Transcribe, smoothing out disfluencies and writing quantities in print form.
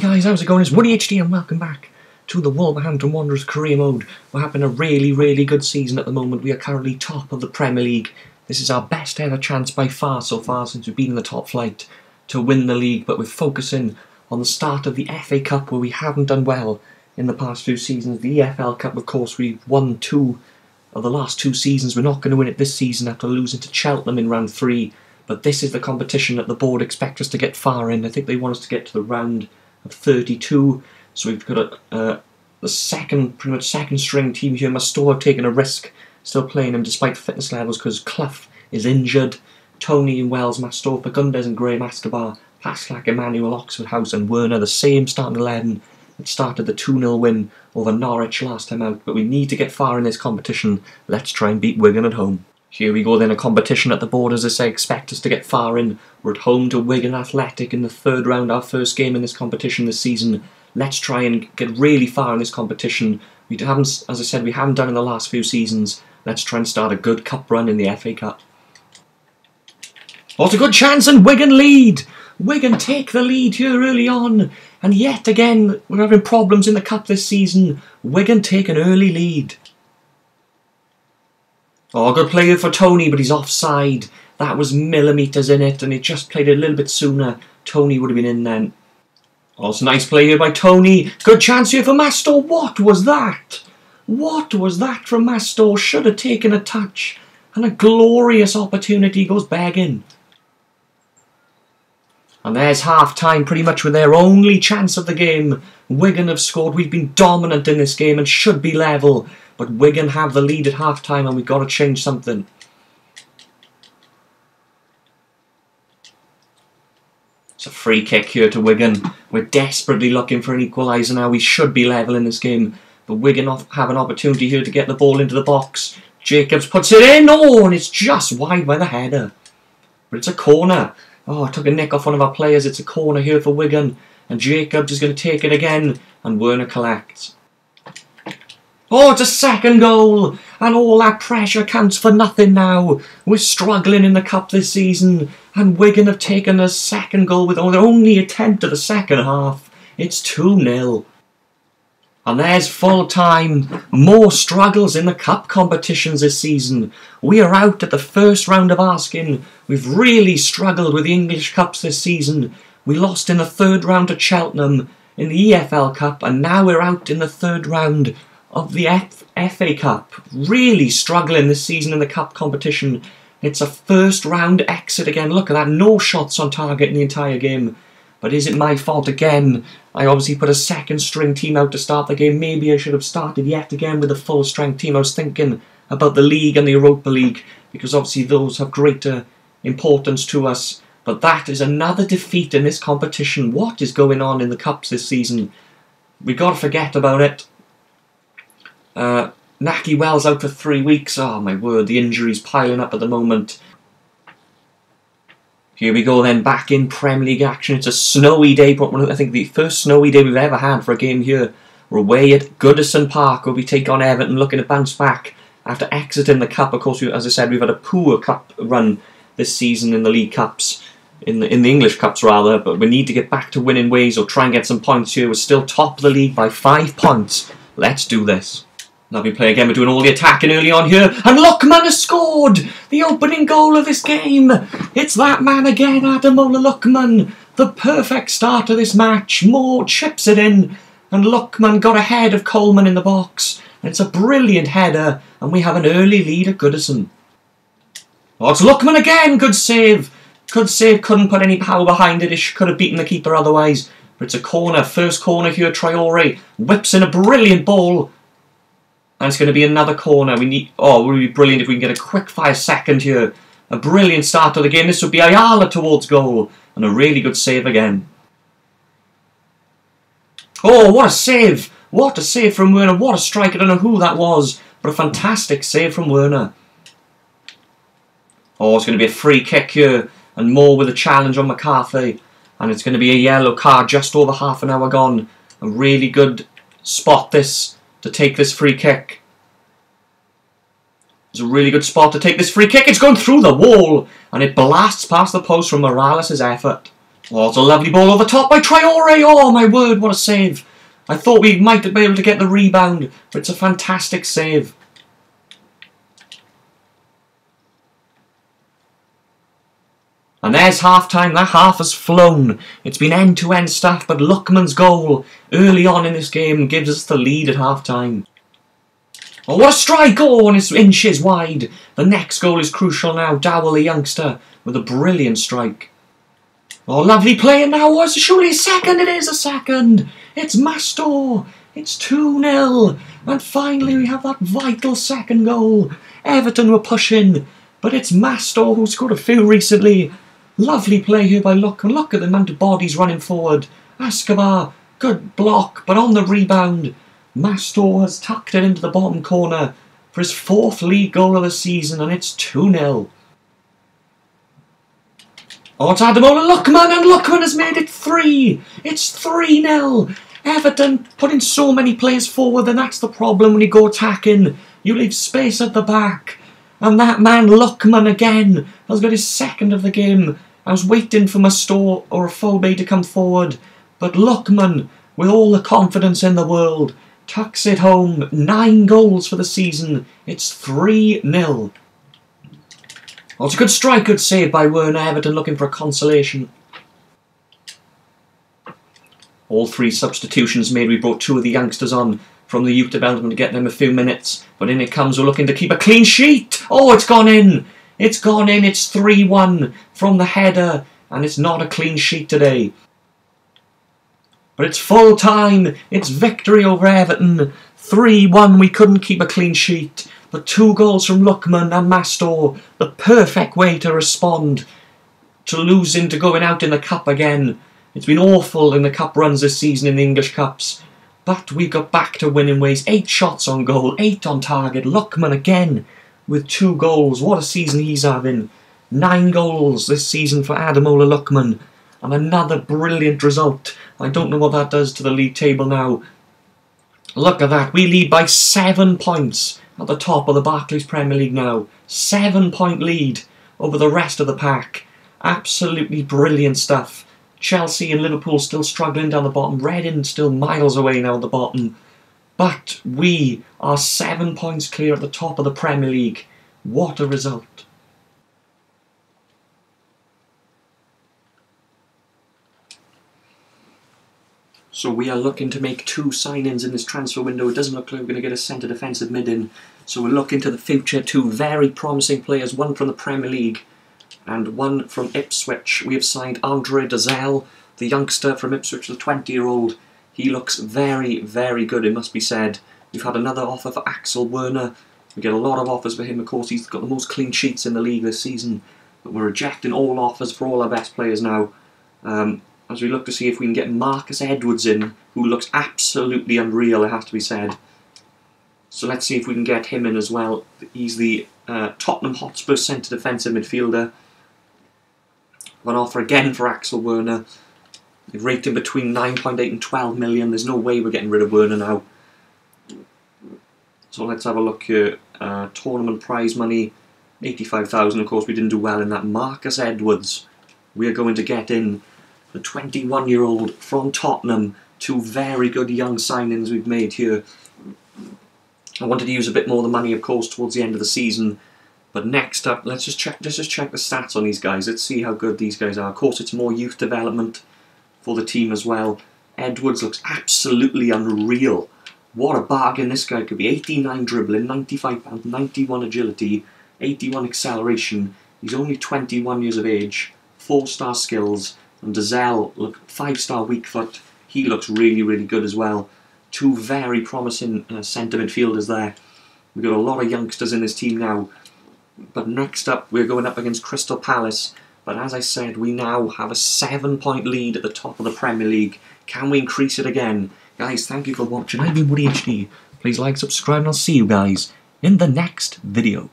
guys, how's it going? It's Woody HD and welcome back to the Wolverhampton Wanderers career mode. We're having a really good season at the moment. We are currently top of the Premier League. This is our best ever chance by far so far since we've been in the top flight to win the league, but we're focusing on the start of the FA Cup where we haven't done well in the past few seasons. The EFL Cup, of course, we've won 2 of the last 2 seasons. We're not going to win it this season after losing to Cheltenham in round 3. But this is the competition that the board expect us to get far in. I think they want us to get to the round of 32. So we've got the pretty much second string team here. Mastor have taken a risk, still playing him despite fitness levels because Clough is injured. Tony in Wells, Mastor, Fagundes and Graham Escobar, Paslak, Emmanuel, Oxford House and Werner, the same starting 11 that started the 2-0 win over Norwich last time out. But we need to get far in this competition. Let's try and beat Wigan at home. Here we go then, a competition at the board, as I say, expect us to get far in. We're at home to Wigan Athletic in the 3rd round, our first game in this competition this season. Let's try and get really far in this competition. We haven't, as I said, we haven't done in the last few seasons. Let's try and start a good cup run in the FA Cup. Oh, it's a good chance and Wigan lead! Wigan take the lead here early on. And yet again, we're having problems in the cup this season. Wigan take an early lead. Oh, good play here for Tony, but he's offside. That was millimetres in it, and he just played it a little bit sooner. Tony would have been in then. Oh, it's a nice play here by Tony. Good chance here for Mastor. What was that? What was that from Mastor? Should have taken a touch. And a glorious opportunity goes begging. And there's half-time, pretty much with their only chance of the game. Wigan have scored. We've been dominant in this game and should be level. But Wigan have the lead at half-time and we've got to change something. It's a free kick here to Wigan. We're desperately looking for an equaliser now. We should be level in this game. But Wigan have an opportunity here to get the ball into the box. Jacobs puts it in. Oh, and it's just wide by the header. But it's a corner. Oh, I took a nick off one of our players. It's a corner here for Wigan. And Jacobs is going to take it again. And Werner collects. Oh, it's a second goal, and all that pressure counts for nothing now. We're struggling in the cup this season, and Wigan have taken a second goal with their only attempt of the second half. It's 2-0. And there's full time. More struggles in the cup competitions this season. We are out at the first round of asking. We've really struggled with the English Cups this season. We lost in the 3rd round to Cheltenham in the EFL Cup, and now we're out in the 3rd round of the FA Cup. Really struggling this season in the cup competition. It's a first round exit again. Look at that, no shots on target in the entire game. But is it my fault again? I obviously put a second string team out to start the game. Maybe I should have started yet again with a full strength team. I was thinking about the league and the Europa League because obviously those have greater importance to us. But that is another defeat in this competition. What is going on in the cups this season? We got to forget about it. Naki Wells out for 3 weeks. Oh my word, the injuries piling up at the moment. Here we go then, back in Premier League action. It's a snowy day, I think the first snowy day we've ever had for a game here. We're away at Goodison Park where we take on Everton, looking to bounce back after exiting the cup. Of course, as I said, we've had a poor cup run this season in the League Cups, in the English Cups rather, but we need to get back to winning ways or try and get some points here. We're still top of the league by 5 points. Let's do this. Now we play again, we're doing all the attacking early on here, and Lookman has scored! The opening goal of this game! It's that man again, Ademola Lookman! The perfect start to this match. Moore chips it in, and Lookman got ahead of Coleman in the box. And it's a brilliant header, and we have an early lead at Goodison. Oh, it's Lookman again! Good save! Good save, couldn't put any power behind it. It could have beaten the keeper otherwise. But it's a corner, first corner here, Traore whips in a brilliant ball. And it's going to be another corner. It would be brilliant if we can get a quick fire second here. A brilliant start to the game. This would be Ayala towards goal. And a really good save again. Oh, what a save. What a save from Werner. What a strike. I don't know who that was. But a fantastic save from Werner. Oh, it's going to be a free kick here. And Moore with a challenge on McCarthy. And it's going to be a yellow card just over half an hour gone. A really good spot this to take this free kick. It's a really good spot to take this free kick. It's going through the wall and it blasts past the post from Morales' effort. Oh, it's a lovely ball over the top by Traore. Oh, my word, what a save. I thought we might be able to get the rebound, but it's a fantastic save. And there's half-time. That half has flown. It's been end-to-end stuff, but Lookman's goal early on in this game gives us the lead at half-time. Oh, what a strike! Oh, and it's inches wide. The next goal is crucial now. Dowell, the youngster, with a brilliant strike. Oh, lovely play, and now was surely a second. It is a second. It's Mastor. It's 2-0. And finally we have that vital second goal. Everton were pushing, but it's Mastor who scored a few recently. Lovely play here by Lookman. Look at the amount of bodies running forward. Escobar, good block, but on the rebound, Mastor has tucked it into the bottom corner for his 4th league goal of the season, and it's 2-0. Oh, it's Ademola Lookman, and Lookman has made it 3. It's 3-0. Everton putting so many players forward, and that's the problem when you go attacking. You leave space at the back. And that man, Lookman, again, has got his 2nd of the game. I was waiting for Mastor or a fullback to come forward, but Lookman, with all the confidence in the world, tucks it home. 9 goals for the season. It's 3-0. Well, it's a good strike, good save by Werner. Everton looking for a consolation. All 3 substitutions made. We brought 2 of the youngsters on from the youth development to get them a few minutes. But in it comes, we're looking to keep a clean sheet. Oh, it's gone in. It's gone in. It's 3-1 from the header. And it's not a clean sheet today. But it's full time. It's victory over Everton. 3-1. We couldn't keep a clean sheet. But 2 goals from Lookman and Mastor. The perfect way to respond to losing, to going out in the cup again. It's been awful in the cup runs this season in the English Cups. But we got back to winning ways. 8 shots on goal, 8 on target. Lookman again with 2 goals. What a season he's having. 9 goals this season for Ademola Lookman. And another brilliant result. I don't know what that does to the league table now. Look at that. We lead by 7 points at the top of the Barclays Premier League now. 7-point lead over the rest of the pack. Absolutely brilliant stuff. Chelsea and Liverpool still struggling down the bottom. Reading still miles away now at the bottom. But we are 7 points clear at the top of the Premier League. What a result. So we are looking to make 2 signings in this transfer window. It doesn't look like we're going to get a centre defensive mid in. So we're looking to the future. 2 very promising players. One from the Premier League and one from Ipswich. We have signed Andre Dazelle, the youngster from Ipswich, the 20-year-old. He looks very, very good, it must be said. We've had another offer for Axel Werner. We get a lot of offers for him. Of course, he's got the most clean sheets in the league this season. But we're rejecting all offers for all our best players now. As we look to see if we can get Marcus Edwards in, who looks absolutely unreal, it has to be said. So let's see if we can get him in as well. He's the Tottenham Hotspur centre defensive midfielder. One offer again for Axel Werner. They've rated him between 9.8 and 12 million. There's no way we're getting rid of Werner now. So let's have a look here. Tournament prize money, 85,000. Of course, we didn't do well in that. Marcus Edwards. We are going to get in the 21-year-old from Tottenham. 2 very good young signings we've made here. I wanted to use a bit more of the money, of course, towards the end of the season. But next up, let's just check the stats on these guys. Let's see how good these guys are. Of course, it's more youth development for the team as well. Edwards looks absolutely unreal. What a bargain this guy could be. 89 dribbling, 95 pounds, 91 agility, 81 acceleration. He's only 21 years of age, 4-star skills. And Dazelle, look, 5-star weak foot. He looks really, really good as well. 2 very promising centre midfielders there. We've got a lot of youngsters in this team now. But next up, we're going up against Crystal Palace. But as I said, we now have a 7-point lead at the top of the Premier League. Can we increase it again? Guys, thank you for watching. I've been Woody HD. Please like, subscribe, and I'll see you guys in the next video.